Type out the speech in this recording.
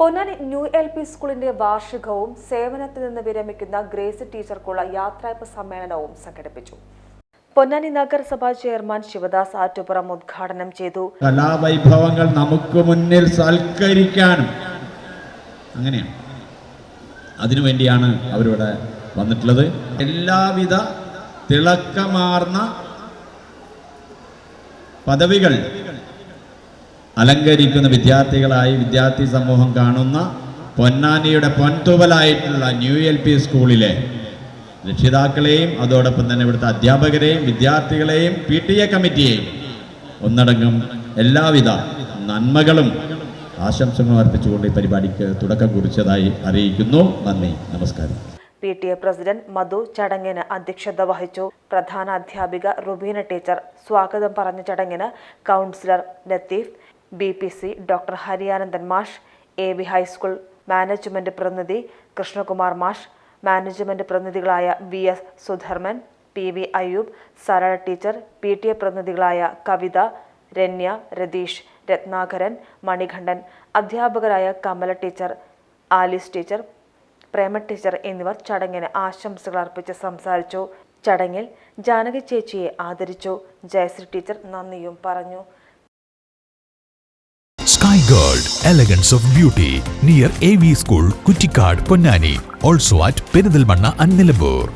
Ponnani new LP സ്കൂളിന്റെ വാർഷികവും സേവനത്തിൽ നിന്ന് വിരമിക്കുന്ന ഗ്രേസ് ടീച്ചർക്കുള്ള യാത്രയപ്പ് സമ്മേളനവും സംഘടിപ്പിച്ചു. പൊന്നാനി നഗരസഭാ ചെയർമാൻ ശിവദാസ് ആറ്റുപുറം ഉദ്ഘാടനം ചെയ്തു. കലാവൈഭവങ്ങൾ നമുക്ക് മുന്നിൽ സൽക്കരിക്കാനും അങ്ങനെയാണ്, അതിനുവേണ്ടിയാണ് അവരിവിടെ വന്നിട്ടുള്ളത്. എല്ലാവിധ തിളക്കമാർന്ന പദവികൾ അലങ്കരിക്കുന്ന വിദ്യാർത്ഥികളായി വിദ്യാർത്ഥി സമൂഹം കാണുന്ന പൊന്നാനിയുടെ പൊൻതൂവലായിട്ടുള്ള ന്യൂ LP സ്കൂളിലെ രക്ഷിതാക്കളെയും അതോടൊപ്പം തന്നെ ഇവിടുത്തെ അധ്യാപകരെയും വിദ്യാർത്ഥികളെയും PTA കമ്മിറ്റിയെയും ഒന്നടങ്കം എല്ലാവിധ നന്മകളും ആശംസകളും അർപ്പിച്ചുകൊണ്ട് ഈ പരിപാടിക്ക് തുടക്കം കുറിച്ചതായി അറിയിക്കുന്നു. നന്ദി, നമസ്കാരം. PTA പ്രസിഡന്റ് മധു ചടങ്ങിന് അധ്യക്ഷത വഹിച്ചു. പ്രധാന അധ്യാപിക റുബീന ടീച്ചർ സ്വാഗതം പറഞ്ഞ ചടങ്ങിന് councillor Latheef, BPC doctor Hariyanandan മാഷ്, AV ഹൈസ്കൂൾ മാനേജ്മെന്റ് പ്രതിനിധി കൃഷ്ണകുമാർ മാഷ്, മാനേജ്മെന്റ് പ്രതിനിധികളായ VS Sudharman, PV Ayyub, Sarala teacher, PTA പ്രതിനിധികളായ കവിത, രന്യ, രതീഷ്, രത്നാകരൻ, മണികണ്ഠൻ, അധ്യാപകരായ Kamala teacher, Alice teacher, Prema teacher എന്നിവർ ചടങ്ങിന് ആശംസകൾ അർപ്പിച്ച് സംസാരിച്ചു. ചടങ്ങിൽ ജാനകി ചേച്ചിയെ ആദരിച്ചു. ജയശ്രീ ടീച്ചർ നന്ദിയും പറഞ്ഞു. Sky Gold, elegance of beauty, near AV School, Kuttikad, Ponnani. Also at Perindalmanna and Nilambur.